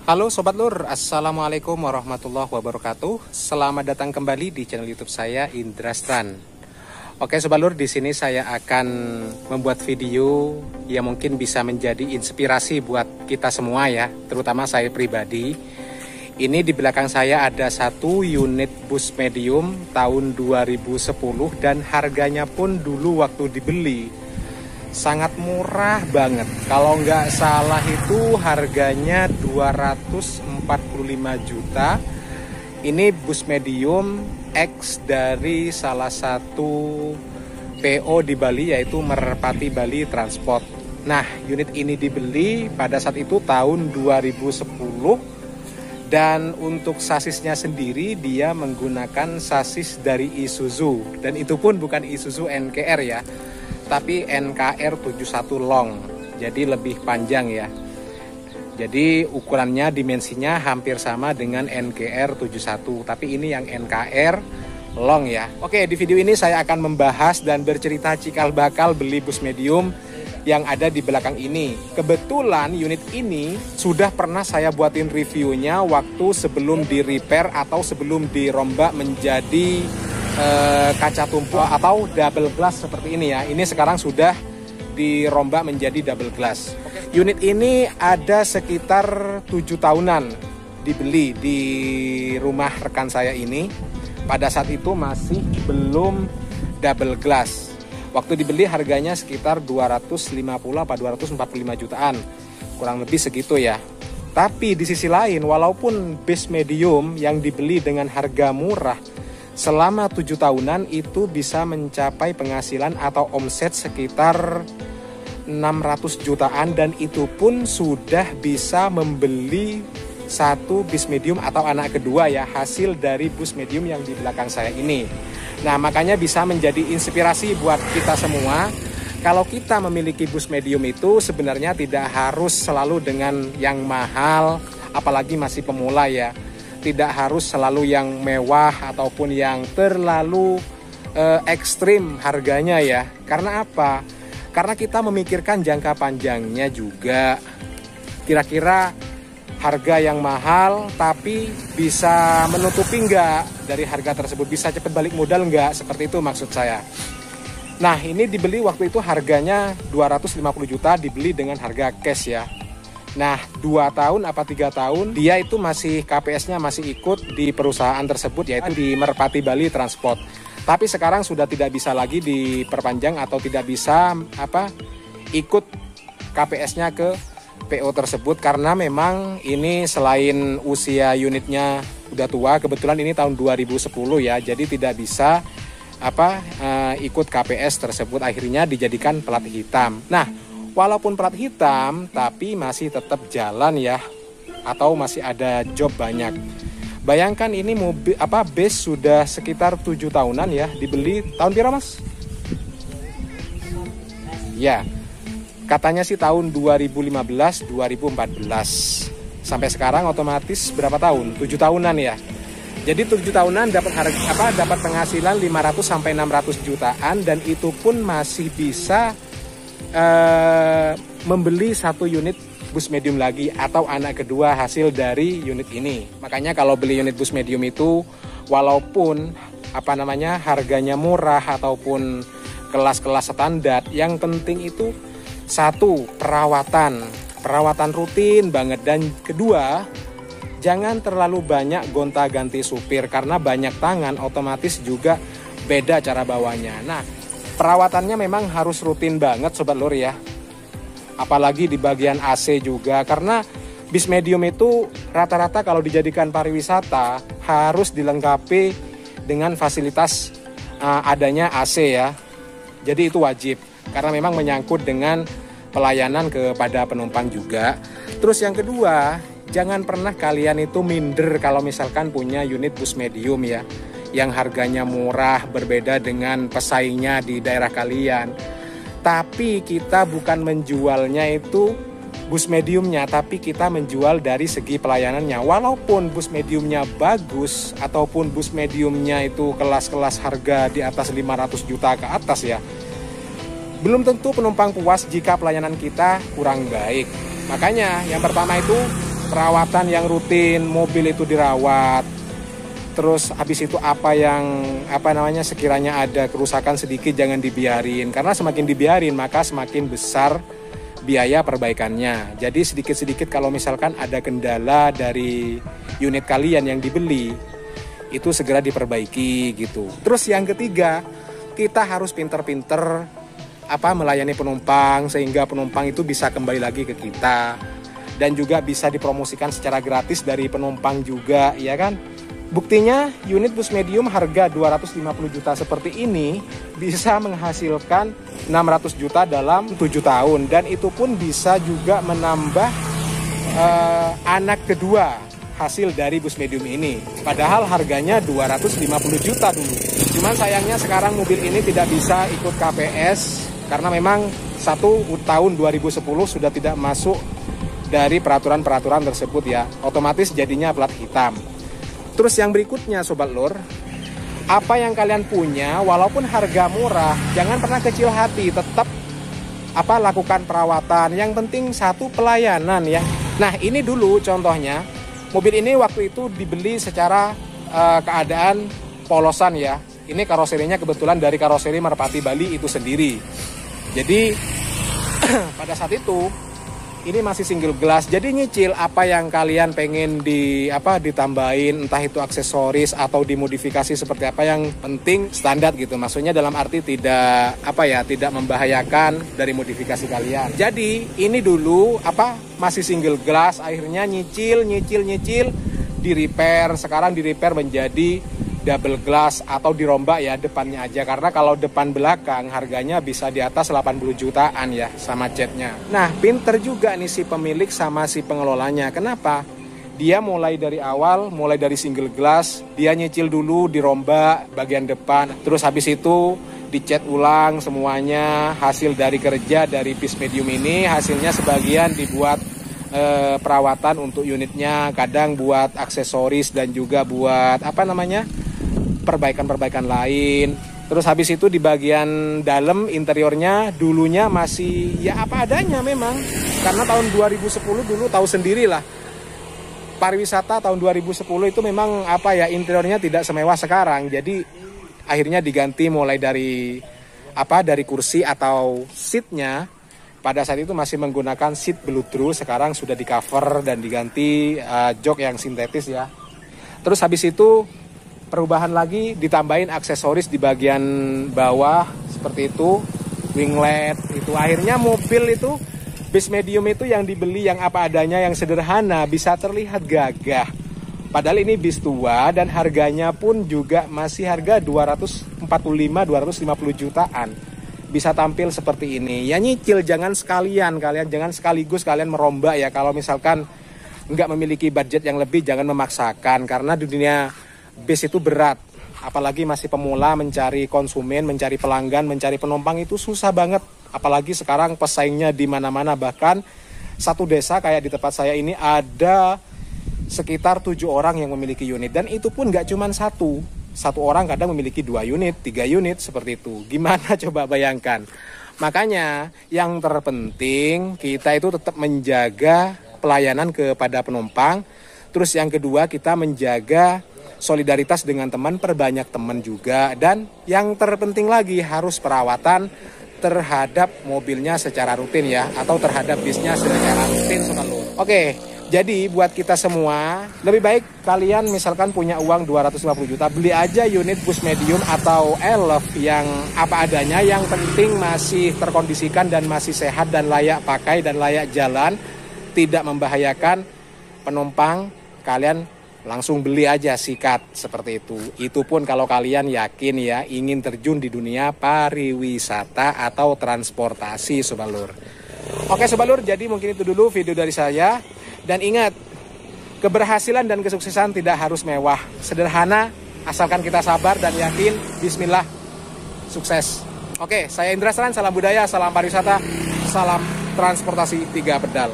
Halo Sobat Lur, Assalamualaikum warahmatullahi wabarakatuh. Selamat datang kembali di channel YouTube saya, Indra Stran. Oke Sobat Lur, di sini saya akan membuat video yang mungkin bisa menjadi inspirasi buat kita semua ya, terutama saya pribadi. Ini di belakang saya ada satu unit bus medium tahun 2010 dan harganya pun dulu waktu dibeli sangat murah banget. Kalau nggak salah itu harganya 245 juta. Ini bus medium X dari salah satu PO di Bali, yaitu Merpati Bali Transport. Nah, unit ini dibeli pada saat itu tahun 2010. Dan untuk sasisnya sendiri dia menggunakan sasis dari Isuzu. Dan itu pun bukan Isuzu NKR ya, tapi NKR 71 long, jadi lebih panjang ya. Jadi ukurannya, dimensinya hampir sama dengan NKR 71, tapi ini yang NKR long ya. Oke, di video ini saya akan membahas dan bercerita cikal bakal beli bus medium yang ada di belakang ini. Kebetulan unit ini sudah pernah saya buatin reviewnya waktu sebelum di repair atau sebelum dirombak menjadi kaca tumpul atau double glass seperti ini ya. Ini sekarang sudah dirombak menjadi double glass. Unit ini ada sekitar 7 tahunan dibeli di rumah rekan saya ini. Pada saat itu masih belum double glass. Waktu dibeli harganya sekitar 250 apa 245 jutaan. Kurang lebih segitu ya. Tapi di sisi lain, walaupun bus medium yang dibeli dengan harga murah, selama 7 tahunan itu bisa mencapai penghasilan atau omset sekitar 600 jutaan, dan itu pun sudah bisa membeli satu bus medium atau anak kedua ya, hasil dari bus medium yang di belakang saya ini. Nah, makanya bisa menjadi inspirasi buat kita semua. Kalau kita memiliki bus medium itu sebenarnya tidak harus selalu dengan yang mahal, apalagi masih pemula ya. Tidak harus selalu yang mewah ataupun yang terlalu ekstrim harganya ya. Karena apa? Karena kita memikirkan jangka panjangnya juga. Kira-kira harga yang mahal tapi bisa menutupi enggak dari harga tersebut? Bisa cepat balik modal enggak? Seperti itu maksud saya. Nah, ini dibeli waktu itu harganya 250 juta, dibeli dengan harga cash ya. Nah, 2 tahun apa 3 tahun dia itu masih KPS-nya masih ikut di perusahaan tersebut, yaitu di Merpati Bali Transport. Tapi sekarang sudah tidak bisa lagi diperpanjang atau tidak bisa ikut KPS-nya ke PO tersebut, karena memang ini selain usia unitnya udah tua, kebetulan ini tahun 2010 ya, jadi tidak bisa ikut KPS tersebut, akhirnya dijadikan plat hitam. Nah, walaupun plat hitam, tapi masih tetap jalan ya, atau masih ada job banyak. Bayangkan ini mobil bus sudah sekitar 7 tahunan ya, dibeli tahun pira Mas? Ya, katanya sih tahun 2015, 2014. Sampai sekarang otomatis berapa tahun? 7 tahunan ya. Jadi 7 tahunan dapat penghasilan 500 sampai 600 jutaan, dan itu pun masih bisa membeli satu unit bus medium lagi atau anak kedua hasil dari unit ini. Makanya kalau beli unit bus medium itu, walaupun harganya murah ataupun kelas-kelas standar, yang penting itu satu, perawatan rutin banget, dan kedua, jangan terlalu banyak gonta-ganti supir, karena banyak tangan otomatis juga beda cara bawanya. Nah, perawatannya memang harus rutin banget Sobat Lur ya. Apalagi di bagian AC juga, karena bis medium itu rata-rata kalau dijadikan pariwisata harus dilengkapi dengan fasilitas adanya AC ya. Jadi itu wajib, karena memang menyangkut dengan pelayanan kepada penumpang juga. Terus yang kedua, jangan pernah kalian itu minder kalau misalkan punya unit bus medium ya, yang harganya murah berbeda dengan pesaingnya di daerah kalian. Tapi kita bukan menjualnya itu bus mediumnya, tapi kita menjual dari segi pelayanannya. Walaupun bus mediumnya bagus ataupun bus mediumnya itu kelas-kelas harga di atas 500 juta ke atas ya, belum tentu penumpang puas jika pelayanan kita kurang baik. Makanya yang pertama itu perawatan yang rutin, mobil itu dirawat. Terus habis itu sekiranya ada kerusakan sedikit jangan dibiarin, karena semakin dibiarin maka semakin besar biaya perbaikannya. Jadi sedikit-sedikit kalau misalkan ada kendala dari unit kalian yang dibeli, itu segera diperbaiki gitu. Terus yang ketiga, kita harus pinter-pinter melayani penumpang sehingga penumpang itu bisa kembali lagi ke kita, dan juga bisa dipromosikan secara gratis dari penumpang juga, ya kan? Buktinya unit bus medium harga 250 juta seperti ini bisa menghasilkan 600 juta dalam 7 tahun, dan itu pun bisa juga menambah anak kedua hasil dari bus medium ini. Padahal harganya 250 juta dulu. Cuman sayangnya sekarang mobil ini tidak bisa ikut KPS karena memang tahun 2010 sudah tidak masuk dari peraturan-peraturan tersebut ya. Otomatis jadinya plat hitam. Terus yang berikutnya Sobat Lur, apa yang kalian punya walaupun harga murah, jangan pernah kecil hati, tetap lakukan perawatan. Yang penting satu, pelayanan ya. Nah, ini dulu contohnya, mobil ini waktu itu dibeli secara keadaan polosan ya. Ini karoserinya kebetulan dari karoseri Merpati Bali itu sendiri. Jadi pada saat itu ini masih single glass, jadi nyicil apa yang kalian pengen ditambahin, entah itu aksesoris atau dimodifikasi seperti apa, yang penting standar gitu. Maksudnya dalam arti tidak membahayakan dari modifikasi kalian. Jadi ini dulu masih single glass, akhirnya nyicil di repair. Sekarang di repair menjadi double glass atau dirombak ya depannya aja, karena kalau depan belakang harganya bisa di atas 80 jutaan ya sama catnya. Nah, pinter juga nih si pemilik sama si pengelolanya. Kenapa? Dia mulai dari awal, mulai dari single glass, dia nyicil dulu dirombak bagian depan, terus habis itu dicat ulang semuanya. Hasil dari kerja dari bis medium ini, hasilnya sebagian dibuat perawatan untuk unitnya, kadang buat aksesoris dan juga buat perbaikan-perbaikan lain. Terus habis itu di bagian dalam interiornya dulunya masih ya apa adanya memang, karena tahun 2010 dulu tahu sendirilah, pariwisata tahun 2010 itu memang interiornya tidak semewah sekarang. Jadi akhirnya diganti mulai dari kursi atau seatnya. Pada saat itu masih menggunakan seat beludru, sekarang sudah di cover dan diganti jok yang sintetis ya. Terus habis itu perubahan lagi, ditambahin aksesoris di bagian bawah seperti itu, winglet itu. Akhirnya mobil itu, bis medium itu yang dibeli yang apa adanya, yang sederhana, bisa terlihat gagah. Padahal ini bis tua dan harganya pun juga masih harga 250 jutaan. Bisa tampil seperti ini. Ya nyicil, jangan jangan sekaligus kalian merombak ya. Kalau misalkan nggak memiliki budget yang lebih, jangan memaksakan, karena di dunia bis itu berat, apalagi masih pemula, mencari konsumen, mencari pelanggan, mencari penumpang itu susah banget. Apalagi sekarang pesaingnya di mana-mana. Bahkan satu desa kayak di tempat saya ini ada sekitar 7 orang yang memiliki unit, dan itu pun nggak cuma satu orang kadang memiliki 2 unit, 3 unit seperti itu. Gimana coba bayangkan? Makanya yang terpenting kita itu tetap menjaga pelayanan kepada penumpang. Terus yang kedua, kita menjaga solidaritas dengan teman, perbanyak teman juga. Dan yang terpenting lagi, harus perawatan terhadap mobilnya secara rutin ya, atau terhadap bisnya secara rutin selalu. Oke, jadi buat kita semua, lebih baik kalian misalkan punya uang 250 juta, beli aja unit bus medium atau elf yang apa adanya, yang penting masih terkondisikan dan masih sehat dan layak pakai dan layak jalan, tidak membahayakan penumpang. Kalian langsung beli aja, sikat seperti itu. Itu pun kalau kalian yakin ya ingin terjun di dunia pariwisata atau transportasi Sobat Lur. Oke Sobat Lur, jadi mungkin itu dulu video dari saya. Dan ingat, keberhasilan dan kesuksesan tidak harus mewah, sederhana, asalkan kita sabar dan yakin. Bismillah, sukses. Oke, saya Indra Stran, salam budaya, salam pariwisata, salam transportasi 3 pedal.